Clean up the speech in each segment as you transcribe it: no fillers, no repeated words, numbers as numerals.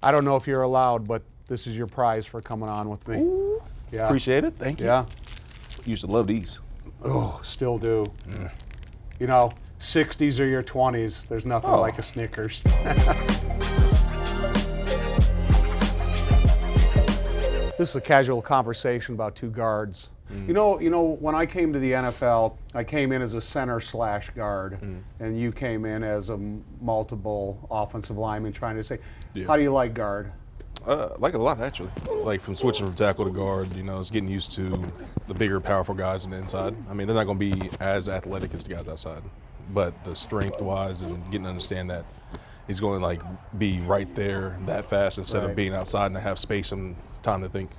I don't know if you're allowed, but this is your prize for coming on with me. Ooh, Yeah. appreciate it. Thank you. Yeah. Used to love these. Oh, still do. You know, 60s or your 20s, there's nothing like a Snickers. This is a casual conversation about two guards. You know, when I came to the NFL, I came in as a center/guard, and you came in as a multiple offensive lineman trying to say, how do you like guard? Like it a lot, actually. Like from switching from tackle to guard, it's getting used to the bigger, powerful guys on the inside. I mean, they're not going to be as athletic as the guys outside, but the strength-wise and getting to understand that he's going to be right there that fast instead of being outside and have space and time to think.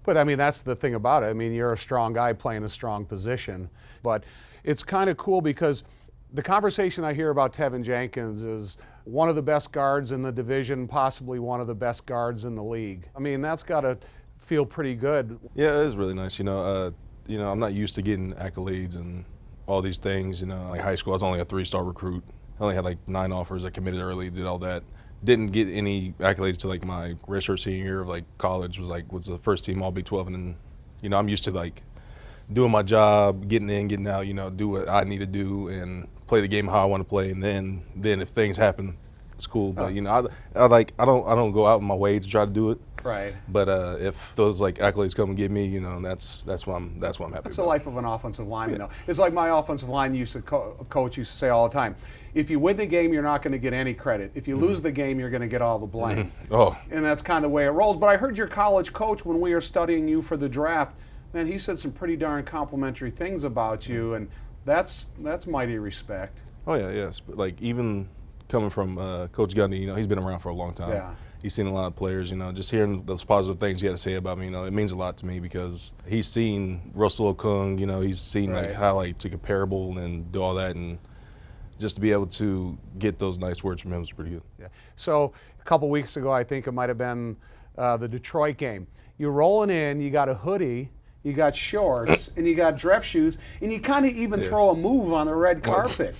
But I mean, that's the thing about it. I mean, you're a strong guy playing a strong position. But it's kind of cool because the conversation I hear about Teven Jenkins is one of the best guards in the division, possibly one of the best guards in the league. I mean, that's got to feel pretty good. Yeah, it is really nice. I'm not used to getting accolades and all these things. Like high school, I was only a 3-star recruit. I only had 9 offers. I committed early, did all that. Didn't get any accolades to my redshirt senior year of college. Was the first team all Big 12, and then I'm used to doing my job, getting in, getting out. Do what I need to do and play the game how I want to play. And then if things happen, it's cool. But I don't go out of my way to try to do it. Right. But if those accolades come and get me, that's what I'm happy That's about. the life of an offensive lineman, though. It's like my offensive line coach used to say all the time. If you win the game, you're not going to get any credit. If you lose the game, you're going to get all the blame. Oh. And that's kind of the way it rolls. But I heard your college coach, when we were studying you for the draft, man, he said some pretty darn complimentary things about you, and that's mighty respect. Oh, yeah, yes. But even coming from Coach Gundy, he's been around for a long time. Yeah. He's seen a lot of players, just hearing those positive things he had to say about me, it means a lot to me because he's seen Russell Okung, he's seen how to comparable and do all that, and just to be able to get those nice words from him was pretty good. Yeah. So a couple weeks ago, I think it might have been the Detroit game. You're rolling in, you got a hoodie, you got shorts, and you got dress shoes, and you kind of even throw a move on the red carpet.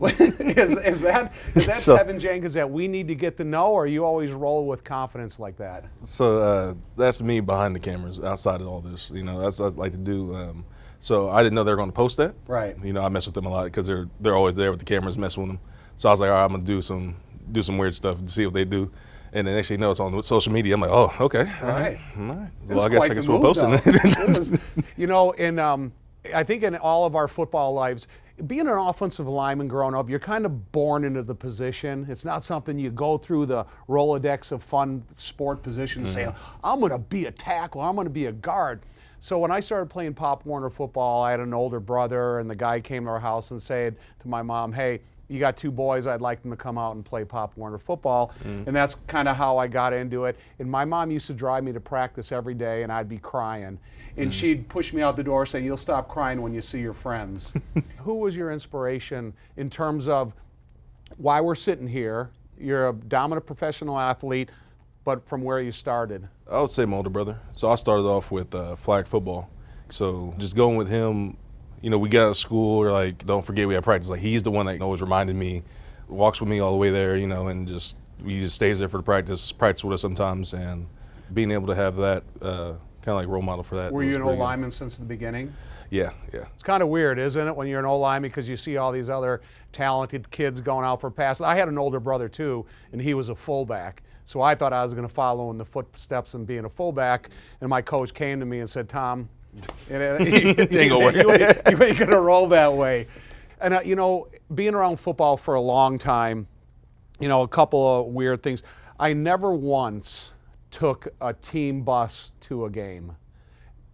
is that Teven Jenkins that we need to get to know, or you always roll with confidence like that? So that's me behind the cameras, outside of all this. That's what I like to do. So I didn't know they were going to post that. Right. I mess with them a lot because they're always there with the cameras messing with them. So I was like, all right, I'm going to do some weird stuff to see what they do. And then next thing you know, it's on social media. I'm like, oh, okay. All right. Well, I guess we'll post it. I think in all of our football lives, being an offensive lineman growing up, you're kind of born into the position. It's not something you go through the Rolodex of fun sport positions and say, I'm going to be a tackle, I'm going to be a guard. So when I started playing Pop Warner football, I had an older brother, and the guy came to our house and said to my mom, hey, you got 2 boys, I'd like them to come out and play Pop Warner football. And that's kind of how I got into it. And my mom used to drive me to practice every day, and I'd be crying. And she'd push me out the door saying, you'll stop crying when you see your friends. Who was your inspiration in terms of why we're sitting here? You're a dominant professional athlete, but from where you started? I would say my older brother. So I started off with flag football. So just going with him, we got out of school, or don't forget we had practice. He's the one that always reminded me, walks with me all the way there, and he just stays there for the practice with us sometimes, and being able to have that kind of role model for that. Were you an old lineman since the beginning? Yeah. It's kind of weird, isn't it, when you're an old lineman, because you see all these other talented kids going out for passes. I had an older brother too, and he was a fullback. So I thought I was going to follow in the footsteps and being a fullback, and my coach came to me and said, Tom, you ain't going to roll that way. And, being around football for a long time, a couple of weird things. I never once took a team bus to a game.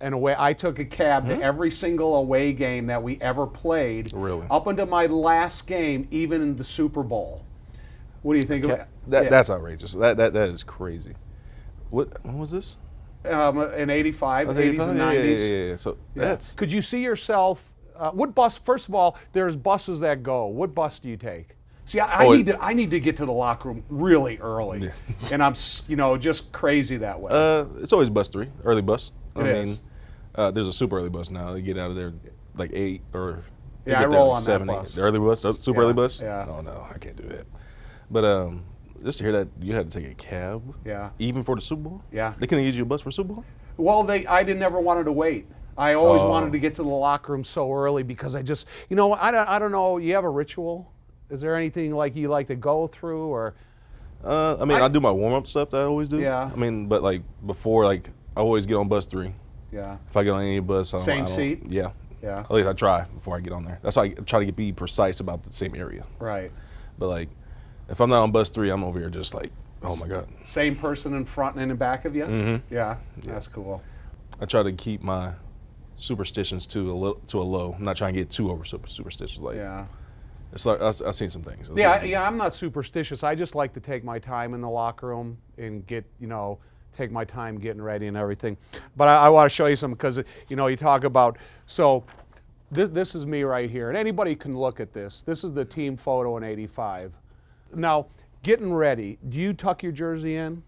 And I took a cab to every single away game that we ever played. Really? Up until my last game, even in the Super Bowl. What do you think of that? That's outrageous. That is crazy. When was this? In 85, 80s and 90s. Yeah. So that's. Could you see yourself? What bus? First of all, there's buses that go. What bus do you take? See, I need to get to the locker room really early, and I'm just crazy that way. It's always bus 3, early bus. It is. There's a super early bus now. You get out of there 8 or. Yeah, I roll on 7, that bus. 8. The early bus, super early bus. Yeah. Oh no, I can't do that. But Just to hear that you had to take a cab. Yeah. Even for the Super Bowl. Yeah. They couldn't get you a bus for Super Bowl. Well, I never wanted to wait. I always Oh. wanted to get to the locker room so early because I just, I don't know. You have a ritual? Is there anything like you like to go through or? I mean, I do my warm-up stuff that I always do. Yeah. I mean, but like before, like I always get on bus 3. Yeah. If I get on any bus, I Same don't, seat? Yeah. Yeah. At least I try before I get on there. That's why I try to be precise about the same area. Right. But like, if I'm not on bus 3, I'm over here just like, oh my god. Same person in front and in back of you? Mm-hmm. Yeah. That's cool. I try to keep my superstitions to a low. I'm not trying to get too over superstitious. Like, Yeah. it's like I've seen some things. Yeah, I'm not superstitious. I just like to take my time in the locker room and take my time getting ready and everything. But I want to show you something because, you talk about, so this is me right here. And anybody can look at this. This is the team photo in '85. Now, getting ready, do you tuck your jersey in?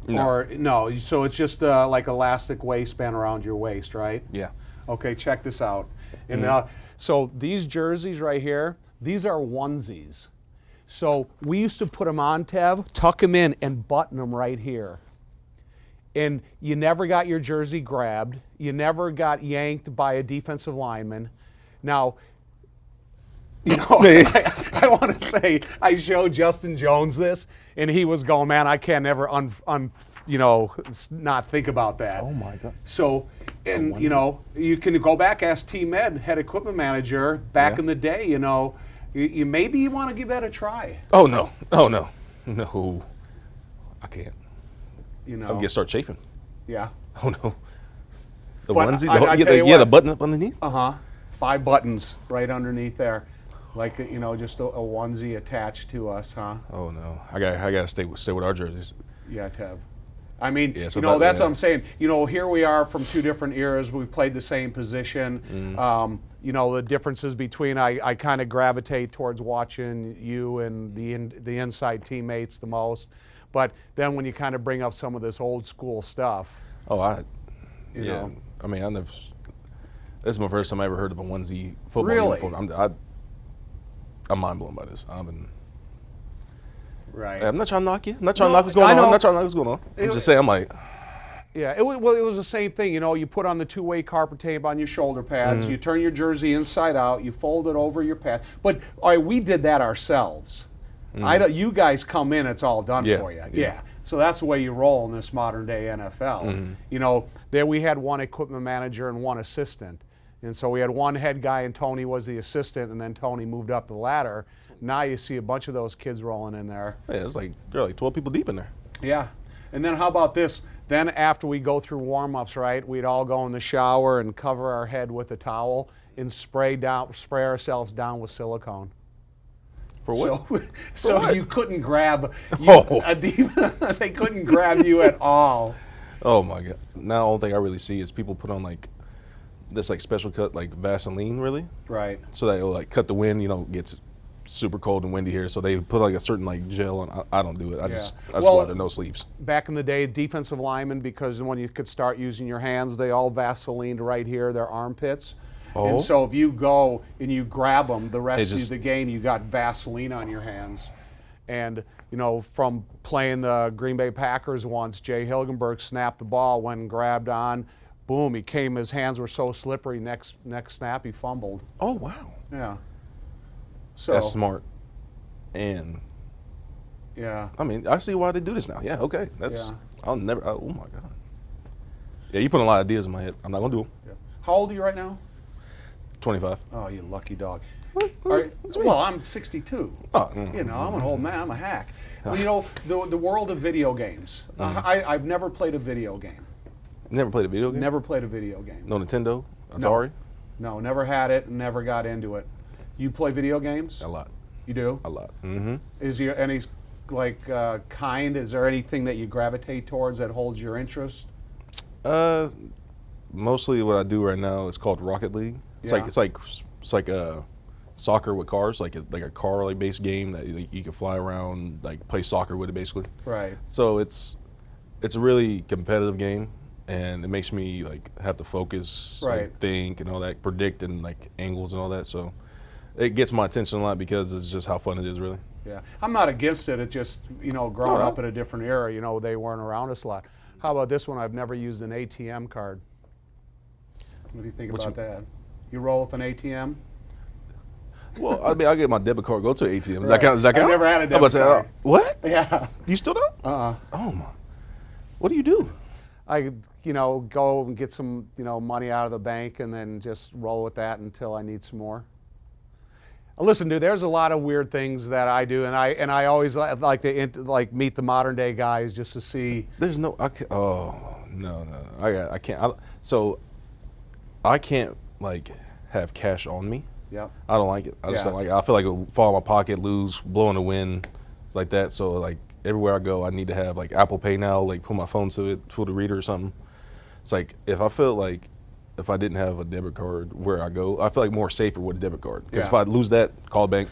No. Or no, so it's just like elastic waistband around your waist, right? Yeah. Okay, check this out. And so these jerseys right here, these are onesies. So we used to put them on, Tev, tuck them in, and button them right here. And you never got your jersey grabbed. You never got yanked by a defensive lineman. Now, I want to say I showed Justin Jones this, and he was going, man, I can't never not think about that. Oh my god. So, and you can go back, ask T-Med, head equipment manager, back in the day, you maybe you want to give that a try. Oh no. No. I can't. I'll start chafing. Yeah. Oh no. The But onesie. I tell you what. The button up underneath. 5 buttons right underneath there, like just a onesie attached to us, huh? Oh no. I gotta stay with our jerseys. Yeah, Tev. I mean, Yeah, so that's what I'm saying. Here we are from 2 different eras. We played the same position. The differences between I kind of gravitate towards watching you and the inside teammates the most. But then when you kind of bring up some of this old school stuff. Oh, you know. I mean, I never. This is my first time I ever heard of a onesie football Really? uniform. I'm mind blown by this. Right. I'm not trying to knock you. I'm not trying to knock what's going on. I'm not trying to knock what's going on. I'm just saying, I'm like. Yeah, it was the same thing. You put on the 2-way carpet tape on your shoulder pads. You turn your jersey inside out. You fold it over your pad. But all right, we did that ourselves. You guys come in, it's all done for you. Yeah. So that's the way you roll in this modern day NFL. There we had one equipment manager and one assistant. And so we had one head guy and Tony was the assistant, and then Tony moved up the ladder. Now you see a bunch of those kids rolling in there. Yeah, it's like there are like 12 people deep in there. Yeah. And then how about this? Then after we go through warm-ups, right, we'd all go in the shower and cover our head with a towel and spray ourselves down with silicone. For what? So you couldn't grab Oh. they couldn't grab you at all. Oh my god! Now the only thing I really see is people put on like this like special cut like Vaseline, really, Right. so that it'll like cut the wind. Gets super cold and windy here, so they put like a certain like gel on. I don't do it. I just go out there, no sleeves. Back in the day, defensive linemen, because when you could start using your hands, they all Vaselined right here, their armpits. Oh. And so if you go and you grab them the rest just- of the game, you got Vaseline on your hands. And, from playing the Green Bay Packers once, Jay Hilgenberg snapped the ball, when grabbed on, boom, his hands were so slippery, next snap he fumbled. Oh wow! Yeah. So That's smart. And yeah. I mean, I see why they do this now. Yeah, okay. That's Yeah. I'll never. Oh my god. Yeah, you put a lot of ideas in my head. I'm not gonna do them. Yeah. How old are you right now? 25. Oh, you lucky dog. What? Well, I'm 62. Oh, I'm an old man. I'm a hack. Well, the world of video games. I've never played a video game. Never played a video game. Never played a video game. No Nintendo, Atari. No, never had it. Never got into it. You play video games? A lot. You do? A lot. Mm-hmm. Is there any kind? Is there anything that you gravitate towards that holds your interest? Mostly what I do right now is called Rocket League. It's like a soccer with cars, like a car based game that you can fly around, like play soccer with it basically. Right. So it's a really competitive game, and it makes me have to focus, Right. think and all that, predict and angles and all that. So it gets my attention a lot because it's just how fun it is, really. Yeah, I'm not against it. It just, growing up in a different era, they weren't around us a lot. How about this one? I've never used an ATM card. What do you think about that? You roll with an ATM? Well, I mean, I get my debit card, go to an ATM. Does Right. that count? I never had a I'm about to debit say, card. what? Yeah. You still don't? Oh my. What do you do? I, go and get some, money out of the bank and then just roll with that until I need some more. Listen, dude, there's a lot of weird things that I do, and I always like to meet the modern day guys just to see. There's no. No. I can't. So I can't have cash on me. Yep. I don't like it. I just don't like it. I feel like it'll fall in my pocket, lose, blow in the wind, like that. So everywhere I go, I need to have Apple Pay now. Put my phone to it, through the reader or something. It's if I feel if I didn't have a debit card where I go, I feel more safer with a debit card. Because if I lose that, call the bank,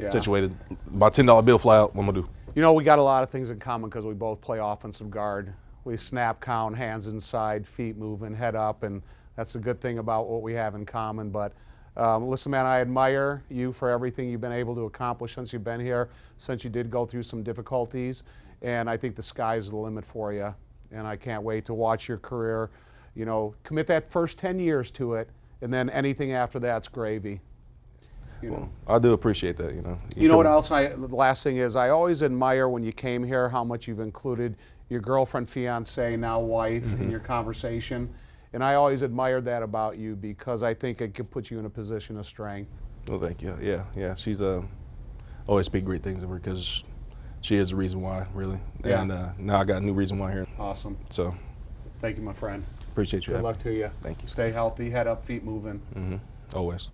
situated, my $10 bill fly out, what am I gonna do? We got a lot of things in common because we both play offensive guard. We snap, count, hands inside, feet moving, head up, and that's a good thing about what we have in common. But listen, man, I admire you for everything you've been able to accomplish since you've been here, since you did go through some difficulties, and I think the sky's the limit for you. And I can't wait to watch your career. Commit that first 10 years to it, and then anything after that's gravy. Well, I do appreciate that. You know what else? The last thing is, I always admire when you came here how much you've included your girlfriend, fiance, now wife in your conversation, and I always admired that about you because I think it could put you in a position of strength. Well, thank you. Yeah. She's always speak great things of her because she is the reason why, really. Yeah. And now I got a new reason why here. Awesome. So, thank you, my friend. appreciate you. Good luck to you. Thank you. Stay healthy, head up, feet moving. Always.